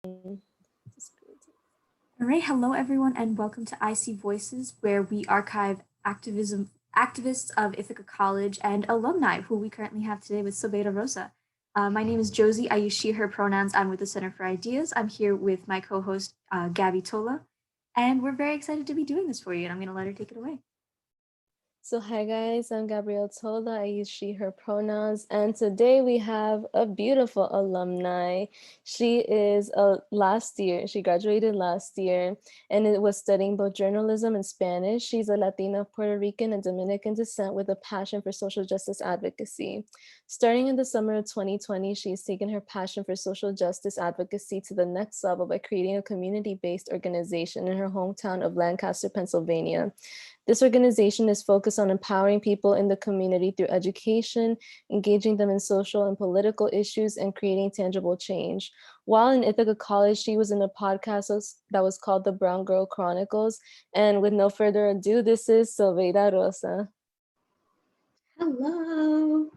All right, hello everyone, and welcome to IC Voices, where we archive activism activists of Ithaca College and alumni, who we currently have today with Sobeida Rosa. My name is Josie. I use she/her pronouns. I'm with the Center for Ideas. I'm here with my co-host Gabby Tola, and we're very excited to be doing this for you. And I'm going to let her take it away. So hi guys, I'm Gabrielle Tola. I use she, her pronouns. And today we have a beautiful alumni. She is last year, she graduated last year and it was studying both journalism and Spanish. She's a Latina, Puerto Rican, and Dominican descent with a passion for social justice advocacy. Starting in the summer of 2020, she's taken her passion for social justice advocacy to the next level by creating a community-based organization in her hometown of Lancaster, Pennsylvania. This organization is focused on empowering people in the community through education, engaging them in social and political issues, and creating tangible change. While in Ithaca College, she was in a podcast that was called The Brown Girl Chronicles. And with no further ado, this is Sobeida Rosa. Hello.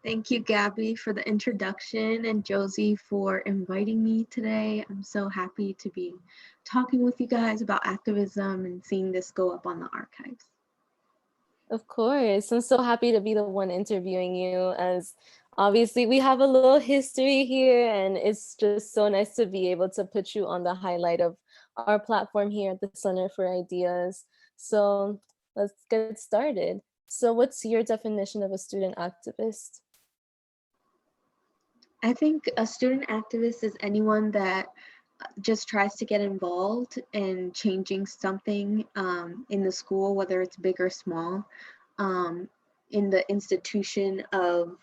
Thank you, Gabby, for the introduction and Josie for inviting me today. I'm so happy to be talking with you guys about activism and seeing this go up on the archives. Of course. I'm so happy to be the one interviewing you, as obviously we have a little history here, and it's just so nice to be able to put you on the highlight of our platform here at the Center for Ideas. So let's get started. So what's your definition of a student activist? I think a student activist is anyone that just tries to get involved in changing something in the school, whether it's big or small, um, in the institution of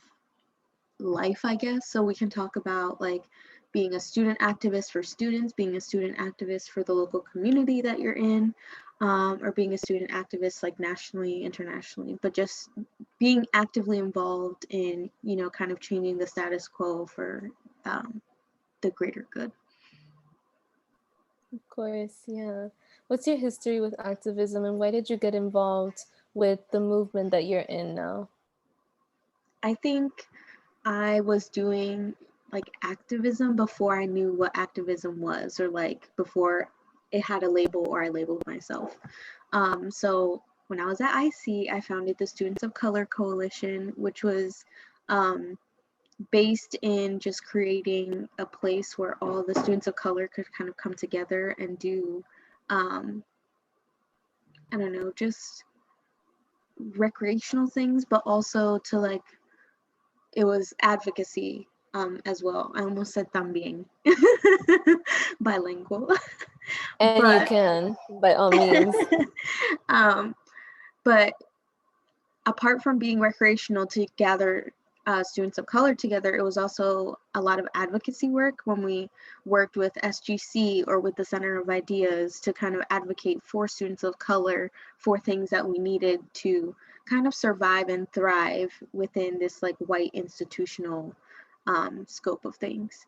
life, I guess. So we can talk about like being a student activist for students, being a student activist for the local community that you're in, or being a student activist like nationally, internationally, but just being actively involved in, kind of changing the status quo for the greater good. Of course, yeah. What's your history with activism, and why did you get involved with the movement that you're in now? I think I was doing like activism before I knew what activism was, or like before it had a label or I labeled myself. So when I was at IC, I founded the Students of Color Coalition, which was um, based in just creating a place where all the students of color could kind of come together and do, um, I don't know, just recreational things, but also to like, it was advocacy as well. I almost said también, bilingual, And you but can, by all means. um, but apart from being recreational to gather students of color together, it was also a lot of advocacy work when we worked with SGC or with the Center of Ideas to kind of advocate for students of color for things that we needed to kind of survive and thrive within this like white institutional scope of things.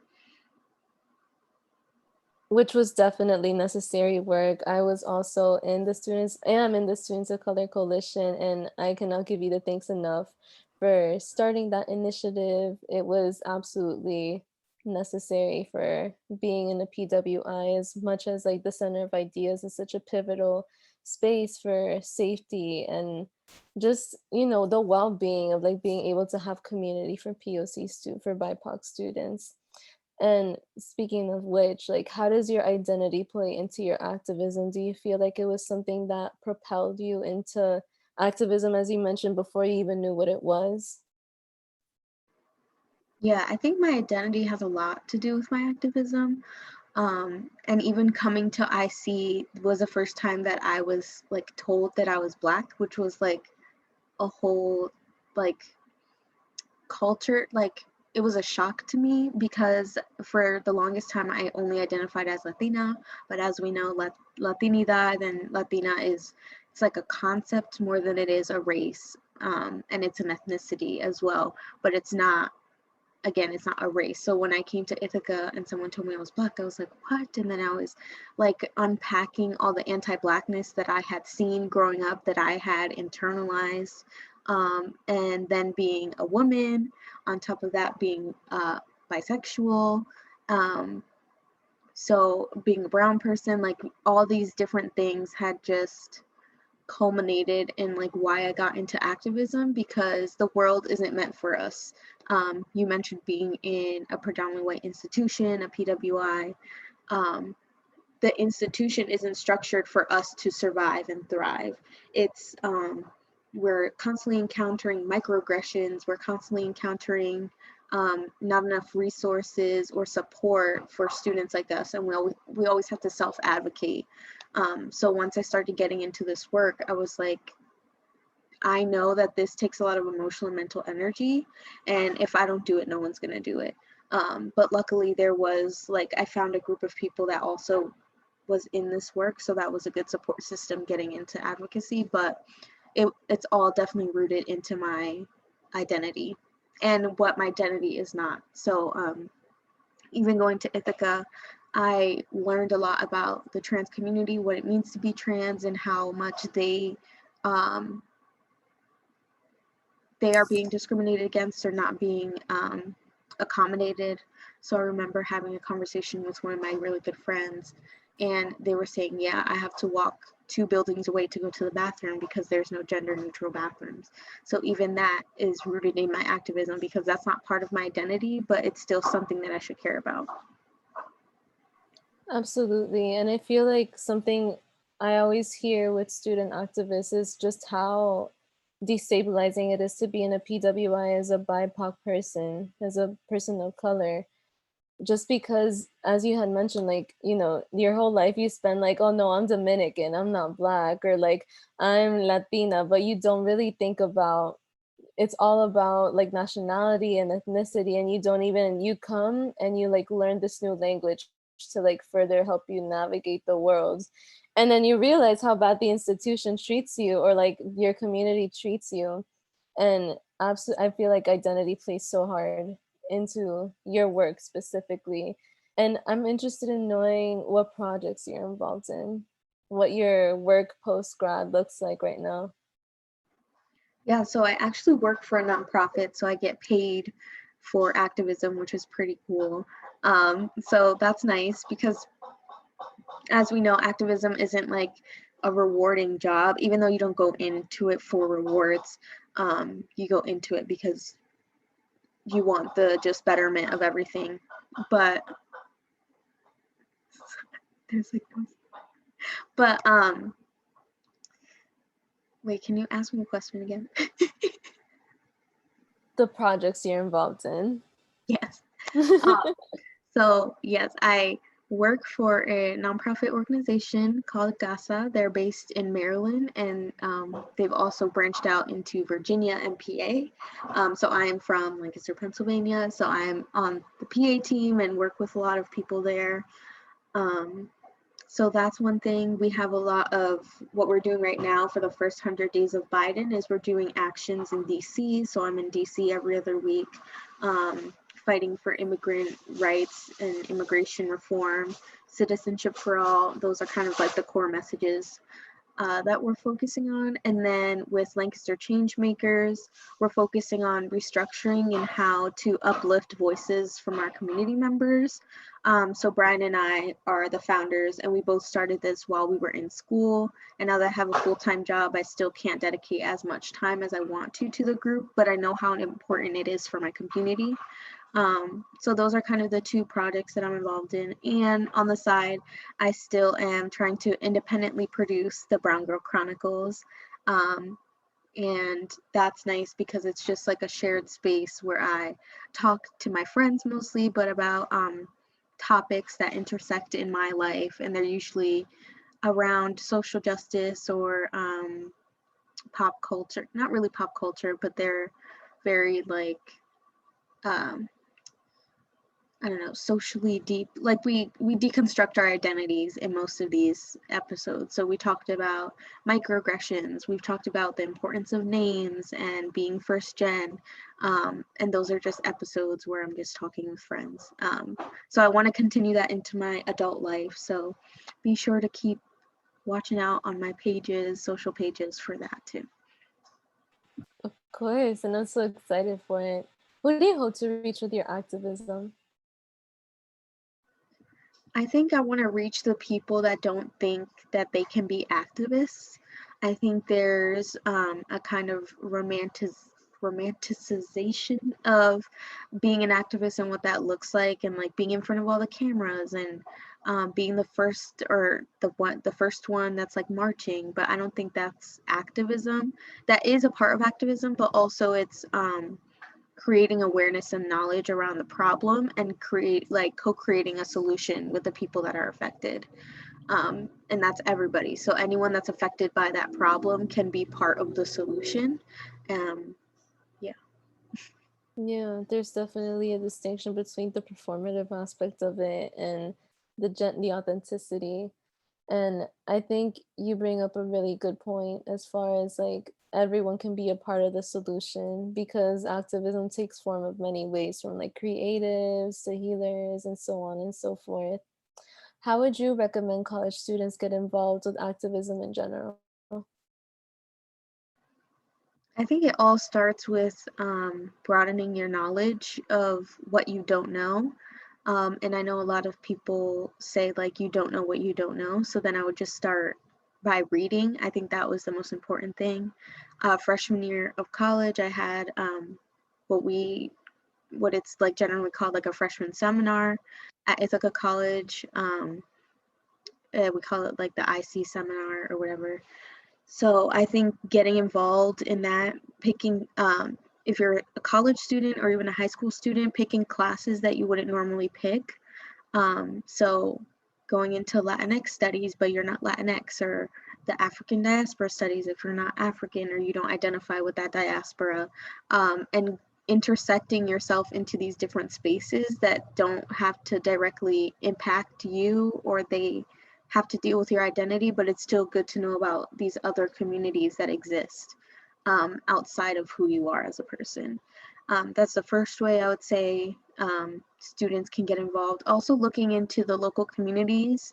Which was definitely necessary work. I was also in the am in the Students of Color Coalition, and I cannot give you the thanks enough for starting that initiative. It was absolutely necessary for being in the PWI, as much as like the Center of Ideas is such a pivotal space for safety and just, the well-being of like being able to have community for for BIPOC students. And speaking of which, like, how does your identity play into your activism? Do you feel like it was something that propelled you into activism, as you mentioned, before you even knew what it was? Yeah, I think my identity has a lot to do with my activism. And even coming to IC was the first time that I was like told that I was Black, which was like a whole like culture, like it was a shock to me because for the longest time I only identified as Latina, but as we know, Latinidad and Latina it's like a concept more than it is a race, and it's an ethnicity as well, but it's not, again, it's not a race. So when I came to Ithaca and someone told me I was Black, I was like, what? And then I was like unpacking all the anti-Blackness that I had seen growing up, that I had internalized. And then being a woman, on top of that being bisexual, um, So being a brown person, like all these different things had just culminated in like why I got into activism, because the world isn't meant for us. You mentioned being in a predominantly white institution, a PWI. The institution isn't structured for us to survive and thrive. It's we're constantly encountering microaggressions. We're constantly encountering not enough resources or support for students like us, and we always have to self-advocate. So once I started getting into this work, I was like, I know that this takes a lot of emotional and mental energy, and if I don't do it, no one's gonna do it. But luckily there was like, I found a group of people that also was in this work, so that was a good support system getting into advocacy. But it's all definitely rooted into my identity and what my identity is not. So even going to Ithaca, I learned a lot about the trans community, what it means to be trans, and how much they are being discriminated against or not being accommodated. So I remember having a conversation with one of my really good friends, and they were saying, yeah, I have to walk 2 buildings away to go to the bathroom because there's no gender neutral bathrooms. So even that is rooted in my activism, because that's not part of my identity, but it's still something that I should care about. Absolutely. And I feel like something I always hear with student activists is just how destabilizing it is to be in a PWI as a BIPOC person, as a person of color. Just because, as you had mentioned, like, you know, your whole life you spend like, oh no, I'm Dominican, I'm not Black, or like, I'm Latina, but you don't really think about, it's all about like nationality and ethnicity, and you don't even, you come and you like learn this new language to like further help you navigate the world, and then you realize how bad the institution treats you or like your community treats you. And absolutely, I feel like identity plays so hard into your work specifically. And I'm interested in knowing what projects you're involved in, what your work post grad looks like right now. Yeah, so I actually work for a nonprofit, so I get paid for activism, which is pretty cool. So that's nice, because as we know, activism isn't like a rewarding job, even though you don't go into it for rewards. You go into it because you want the just betterment of everything. But there's like, but wait, can you ask me the question again? The projects you're involved in. Yes. So yes, I work for a nonprofit organization called GASA. They're based in Maryland, and they've also branched out into Virginia and PA. So I am from Lancaster, Pennsylvania. So I'm on the PA team and work with a lot of people there. So that's one thing. We have a lot of what we're doing right now for the first 100 days of Biden is we're doing actions in DC. So I'm in DC every other week, fighting for immigrant rights and immigration reform, citizenship for all. Those are kind of like the core messages that we're focusing on. And then with Lancaster Changemakers, we're focusing on restructuring and how to uplift voices from our community members. So Brian and I are the founders, and we both started this while we were in school. And now that I have a full-time job, I still can't dedicate as much time as I want to the group, but I know how important it is for my community. So those are kind of the 2 projects that I'm involved in. And on the side, I still am trying to independently produce the Brown Girl Chronicles. And that's nice because it's just like a shared space where I talk to my friends mostly, but about topics that intersect in my life. And they're usually around social justice or pop culture, not really pop culture, but they're very like, I don't know, socially deep. Like we deconstruct our identities in most of these episodes. So we talked about microaggressions. We've talked about the importance of names and being first gen. And those are just episodes where I'm just talking with friends. So I want to continue that into my adult life. So be sure to keep watching out on my pages, social pages for that too. Of course, and I'm so excited for it. Who do you hope to reach with your activism? I think I want to reach the people that don't think that they can be activists. I think there's a kind of romanticization of being an activist and what that looks like, and like being in front of all the cameras and being the first or the first one that's like marching. But I don't think that's activism. That is a part of activism, but also it's creating awareness and knowledge around the problem and co-creating a solution with the people that are affected, and that's everybody. So anyone that's affected by that problem can be part of the solution. um, yeah. Yeah, there's definitely a distinction between the performative aspect of it and the authenticity. And I think you bring up a really good point as far as like everyone can be a part of the solution, because activism takes form of many ways, from like creatives to healers and so on and so forth. How would you recommend college students get involved with activism in general? I think it all starts with broadening your knowledge of what you don't know. And I know a lot of people say, like, you don't know what you don't know. So then I would just start by reading. I think that was the most important thing. Freshman year of college, I had what we what it's like generally called like a freshman seminar at Ithaca College. We call it like the IC seminar or whatever. So I think getting involved in that, picking, if you're a college student or even a high school student, picking classes that you wouldn't normally pick. So going into Latinx studies, but you're not Latinx, or the African diaspora studies if you're not African or you don't identify with that diaspora, and intersecting yourself into these different spaces that don't have to directly impact you, or they have to deal with your identity, but it's still good to know about these other communities that exist outside of who you are as a person. That's the first way I would say students can get involved. Also looking into the local communities,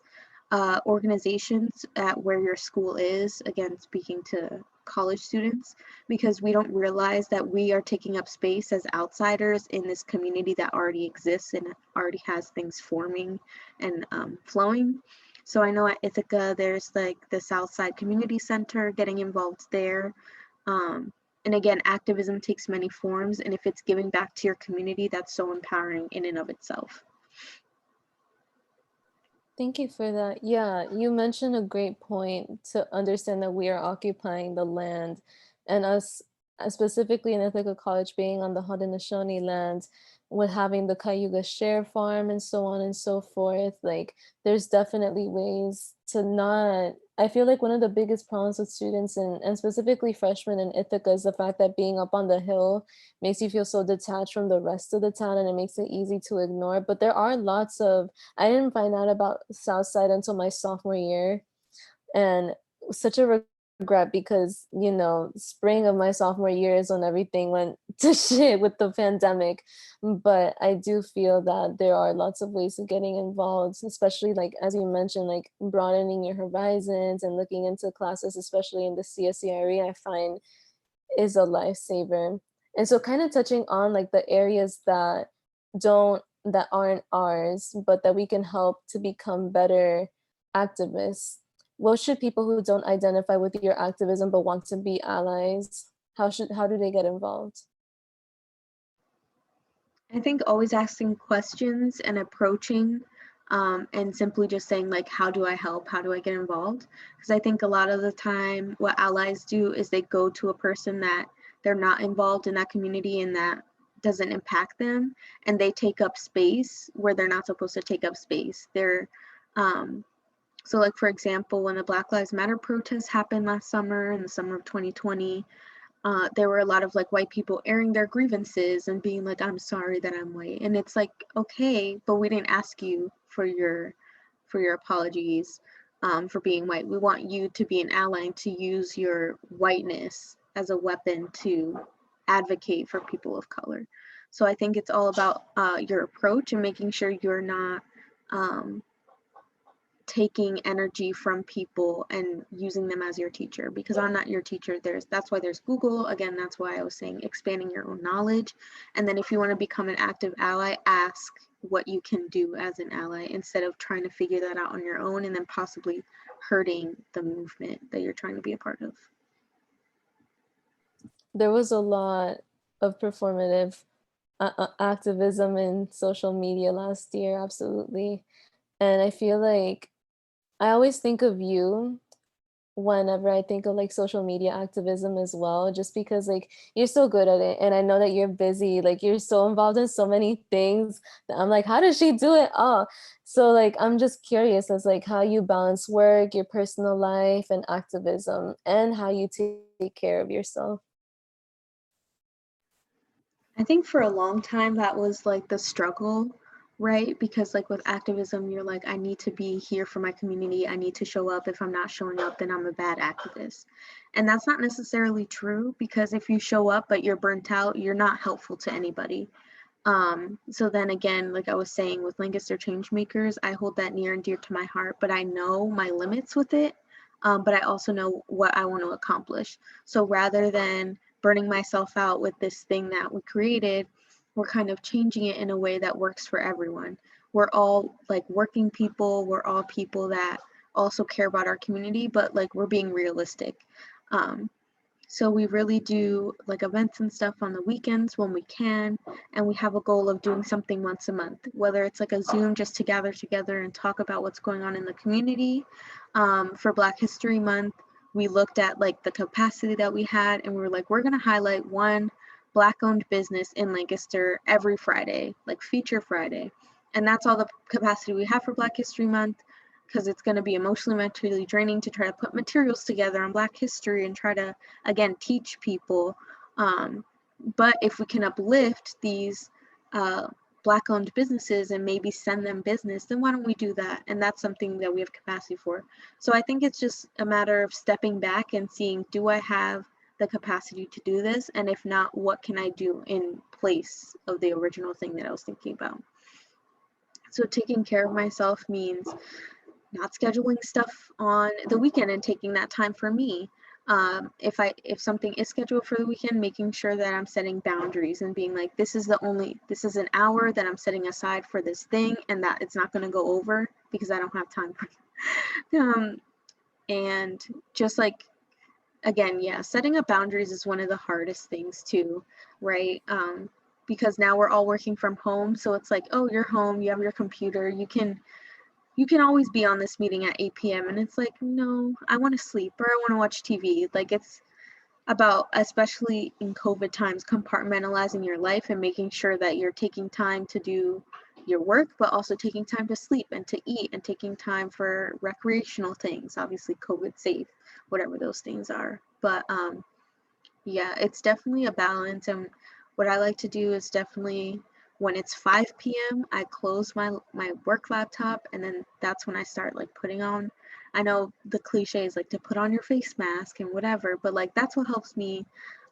organizations at where your school is, again, speaking to college students, because we don't realize that we are taking up space as outsiders in this community that already exists and already has things forming and flowing. So I know at Ithaca, there's like the Southside Community Center, getting involved there. Um, and again, activism takes many forms, and if it's giving back to your community, that's so empowering in and of itself. Thank you for that. Yeah, you mentioned a great point to understand that we are occupying the land, and us specifically in Ithaca College being on the Haudenosaunee land, with having the Cayuga Share Farm and so on and so forth. Like, there's definitely ways to not. I feel like one of the biggest problems with students and specifically freshmen in Ithaca is the fact that being up on the hill makes you feel so detached from the rest of the town, and it makes it easy to ignore. But there are lots of, I didn't find out about Southside until my sophomore year, and such a regret, because spring of my sophomore year is when everything went to shit with the pandemic. But I do feel that there are lots of ways of getting involved, especially like as you mentioned, like broadening your horizons and looking into classes, especially in the CSE area, I find is a lifesaver. And so kind of touching on like the areas that aren't ours, but that we can help to become better activists. What should people who don't identify with your activism but want to be allies, how do they get involved? I think always asking questions and approaching, and simply just saying, like, how do I help? How do I get involved? Because I think a lot of the time what allies do is they go to a person that they're not involved in that community and that doesn't impact them, and they take up space where they're not supposed to take up space. Um, so like for example, when the Black Lives Matter protests happened last summer, in the summer of 2020, there were a lot of like white people airing their grievances and being like, I'm sorry that I'm white. And it's like, okay, but we didn't ask you for your apologies, for being white. We want you to be an ally and to use your whiteness as a weapon to advocate for people of color. So I think it's all about your approach and making sure you're not um, taking energy from people and using them as your teacher, because I'm not your teacher. That's why there's Google. Again, that's why I was saying expanding your own knowledge. And then if you want to become an active ally, ask what you can do as an ally instead of trying to figure that out on your own and then possibly hurting the movement that you're trying to be a part of. There was a lot of performative activism in social media last year, absolutely. And I feel like I always think of you whenever I think of like social media activism as well, just because like you're so good at it. And I know that you're busy, like you're so involved in so many things that I'm like, how does she do it all? So like, I'm just curious as like how you balance work, your personal life and activism, and how you take care of yourself. I think for a long time that was like the struggle, right? Because like with activism, you're like, I need to be here for my community. I need to show up. If I'm not showing up, then I'm a bad activist. And that's not necessarily true, because if you show up but you're burnt out, you're not helpful to anybody. So then again, like I was saying with Lancaster Changemakers, I hold that near and dear to my heart, but I know my limits with it. But I also know what I want to accomplish. So rather than burning myself out with this thing that we created, we're kind of changing it in a way that works for everyone. We're all like working people, we're all people that also care about our community, but like we're being realistic. Um, so we really do like events and stuff on the weekends when we can, and we have a goal of doing something once a month, whether it's like a Zoom just to gather together and talk about what's going on in the community. For Black History Month, we looked at like the capacity that we had, and we were like, we're gonna highlight one Black-owned business in Lancaster every Friday, like Feature Friday. And that's all the capacity we have for Black History Month, because it's going to be emotionally, mentally draining to try to put materials together on Black history and try to, again, teach people. But if we can uplift these Black-owned businesses and maybe send them business, then why don't we do that? And that's something that we have capacity for. So I think it's just a matter of stepping back and seeing, do I have the capacity to do this? And if not, what can I do in place of the original thing that I was thinking about? So taking care of myself means not scheduling stuff on the weekend and taking that time for me. If something is scheduled for the weekend, making sure that I'm setting boundaries and being like, this is an hour that I'm setting aside for this thing, and that it's not going to go over because I don't have time for it. And just like, again, yeah, setting up boundaries is one of the hardest things too, right? Because now we're all working from home, so it's like, oh, you're home, you have your computer, you can always be on this meeting at 8 p.m. And it's like, no, I want to sleep or I want to watch TV. Like, it's about, especially in COVID times, compartmentalizing your life and making sure that you're taking time to do your work, but also taking time to sleep and to eat and taking time for recreational things, obviously COVID safe, whatever those things are. But yeah, it's definitely a balance. And what I like to do is definitely, when it's 5 p.m., I close my work laptop, and then that's when I start like putting on, I know the cliche is like to put on your face mask and whatever, but like that's what helps me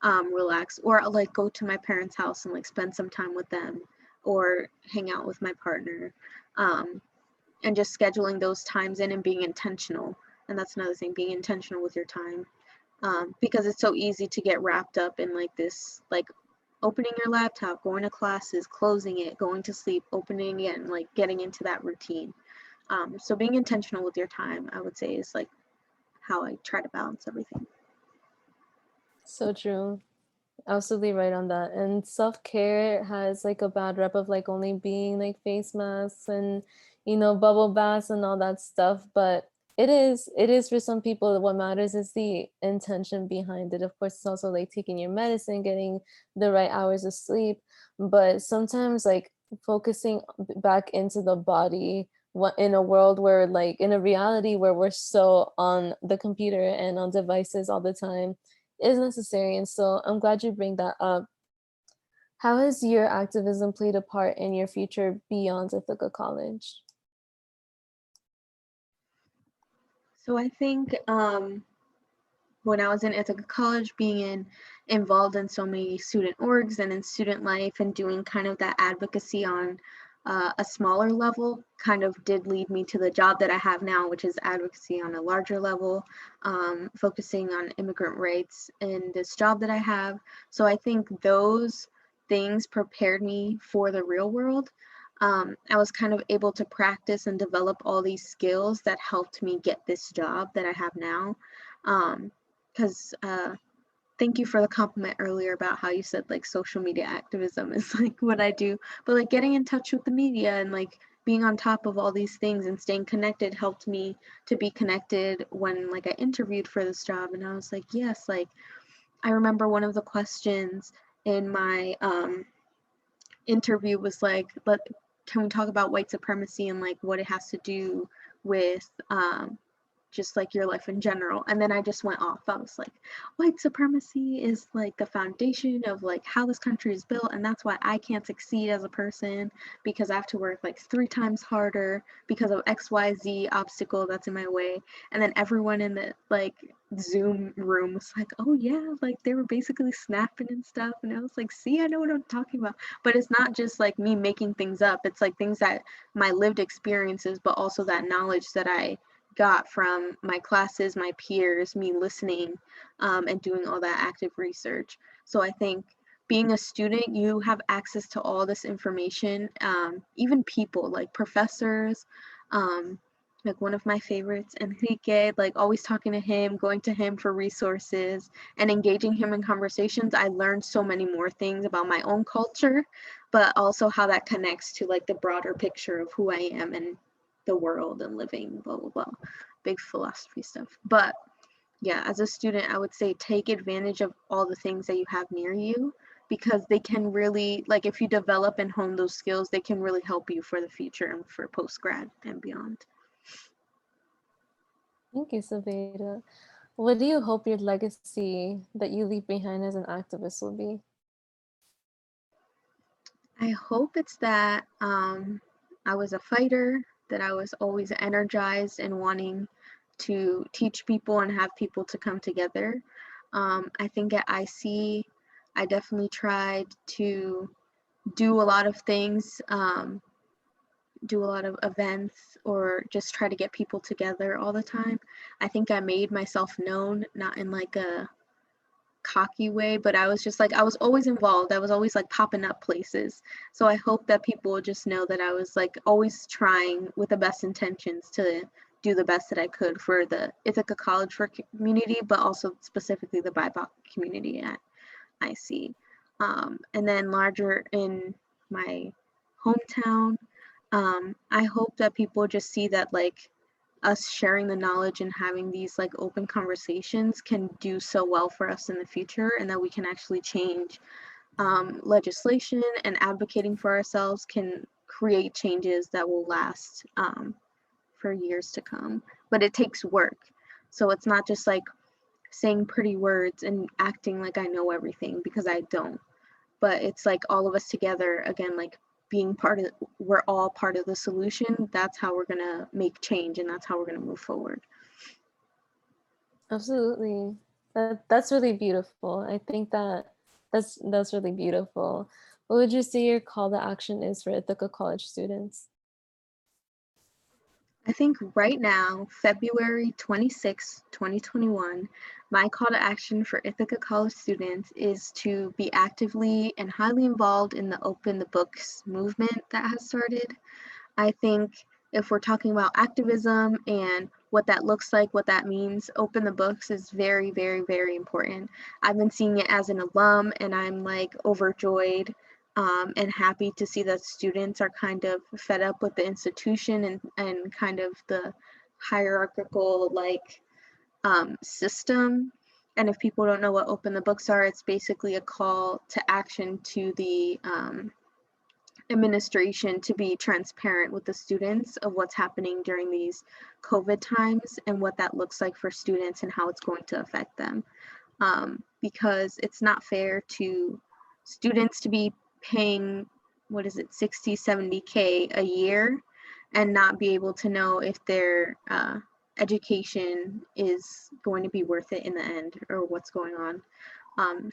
relax. Or I'll like go to my parents' house and like spend some time with them, or hang out with my partner, and just scheduling those times in and being intentional. And that's another thing, being intentional with your time, because it's so easy to get wrapped up in like this, like opening your laptop, going to classes, closing it, going to sleep, opening it, and like getting into that routine. So being intentional with your time, I would say, is like how I try to balance everything. So true. Absolutely right on that. And self-care has like a bad rep of like only being like face masks and, you know, bubble baths and all that stuff. But it is for some people, what matters is the intention behind it. Of course, it's also like taking your medicine, getting the right hours of sleep. But sometimes like focusing back into the body, what in a world where like in a reality where we're so on the computer and on devices all the time, is necessary. And so I'm glad you bring that up. How has your activism played a part in your future beyond Ithaca College? So I think when I was in Ithaca College, involved in so many student orgs and in student life and doing kind of that advocacy on a smaller level kind of did lead me to the job that I have now, which is advocacy on a larger level, focusing on immigrant rights in this job that I have. So I think those things prepared me for the real world. I was kind of able to practice and develop all these skills that helped me get this job that I have now. Because thank you for the compliment earlier about how you said like social media activism is like what I do, but like getting in touch with the media and like being on top of all these things and staying connected helped me to be connected when like I interviewed for this job. And I was like, yes, like I remember one of the questions in my interview was like, can we talk about white supremacy and like what it has to do with just like your life in general. And then I just went off. I was like, white supremacy is like the foundation of like how this country is built, and that's why I can't succeed as a person, because I have to work like 3 times harder because of XYZ obstacle that's in my way. And then everyone in the like Zoom room was like, oh yeah, like they were basically snapping and stuff. And I was like, see, I know what I'm talking about. But it's not just like me making things up. It's like things that my lived experiences, but also that knowledge that I got from my classes, my peers, me listening, and doing all that active research. So I think being a student, you have access to all this information, even people like professors, like one of my favorites, Enrique, like always talking to him, going to him for resources and engaging him in conversations. I learned so many more things about my own culture, but also how that connects to like the broader picture of who I am and the world and living, blah, blah, blah. Big philosophy stuff. But yeah, as a student, I would say take advantage of all the things that you have near you, because they can really, like if you develop and hone those skills, they can really help you for the future and for post-grad and beyond. Thank you, Sobeida. What do you hope your legacy that you leave behind as an activist will be? I hope it's that I was a fighter, that I was always energized and wanting to teach people and have people to come together. I think at IC, I definitely tried to do a lot of things, do a lot of events, or just try to get people together all the time. I think I made myself known, not in like a cocky way, but I was just like, I was always involved. I was always like popping up places. So I hope that people just know that I was like always trying with the best intentions to do the best that I could for the Ithaca College for community, but also specifically the BIPOC community at IC. And then larger in my hometown, I hope that people just see that like us sharing the knowledge and having these like open conversations can do so well for us in the future, and that we can actually change legislation, and advocating for ourselves can create changes that will last for years to come. But it takes work. So it's not just like saying pretty words and acting like I know everything, because I don't. But it's like all of us together, again, like being part of, we're all part of the solution. That's how we're gonna make change, and that's how we're gonna move forward. Absolutely. That's really beautiful. I think that's really beautiful. What would you say your call to action is for Ithaca College students? I think right now, February 26, 2021, my call to action for Ithaca College students is to be actively and highly involved in the Open the Books movement that has started. I think if we're talking about activism and what that looks like, what that means, Open the Books is very, very, very important. I've been seeing it as an alum, and I'm like overjoyed and happy to see that students are kind of fed up with the institution and kind of the hierarchical like system. And if people don't know what Open the Books are, it's basically a call to action to the administration to be transparent with the students of what's happening during these COVID times and what that looks like for students and how it's going to affect them. Because it's not fair to students to be paying, what is it, 60, 70K a year and not be able to know if their education is going to be worth it in the end, or what's going on.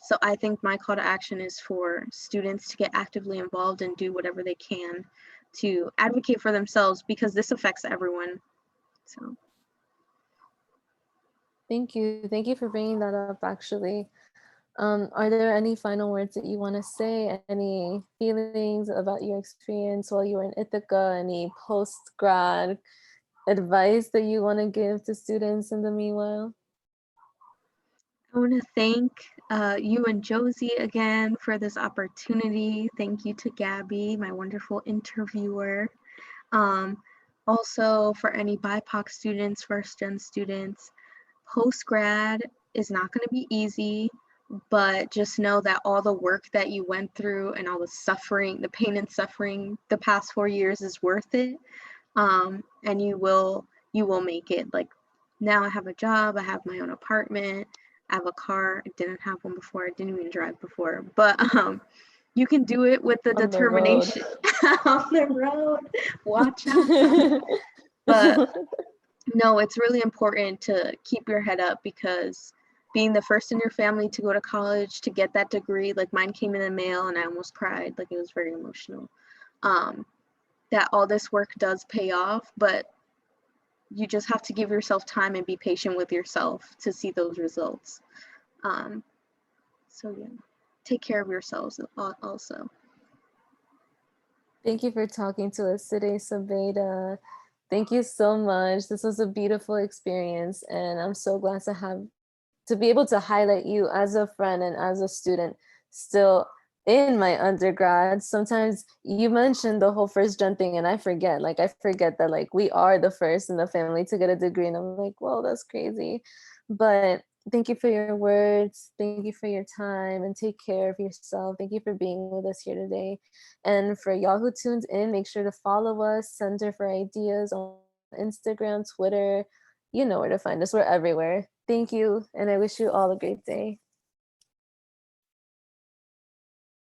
So I think my call to action is for students to get actively involved and do whatever they can to advocate for themselves, because this affects everyone. So Thank you. Thank you for bringing that up, actually. Are there any final words that you want to say? Any feelings about your experience while you were in Ithaca? Any post-grad advice that you want to give to students in the meanwhile? I want to thank you and Josie again for this opportunity. Thank you to Gabby, my wonderful interviewer. Um, Also, for any BIPOC students, first-gen students, post-grad is not going to be easy, but just know that all the work that you went through and all the suffering, the pain and suffering the past 4 years is worth it. And you will make it. Like, now I have a job, I have my own apartment, I have a car. I didn't have one before, I didn't even drive before, but you can do it with the On the road. determination. On the road, watch out. But no, it's really important to keep your head up, because being the first in your family to go to college, to get that degree, like mine came in the mail and I almost cried, like it was very emotional. That all this work does pay off, but you just have to give yourself time and be patient with yourself to see those results. So yeah, take care of yourselves also. Thank you for talking to us today, Sobeida. Thank you so much. This was a beautiful experience, and I'm so glad to be able to highlight you as a friend and as a student still in my undergrad. Sometimes you mentioned the whole first gen thing and I forget that like we are the first in the family to get a degree, and I'm like, whoa, that's crazy. But thank you for your words. Thank you for your time, and take care of yourself. Thank you for being with us here today. And for y'all who tuned in, make sure to follow us, Center for Ideas, on Instagram, Twitter. You know where to find us. We're everywhere. Thank you, and I wish you all a great day.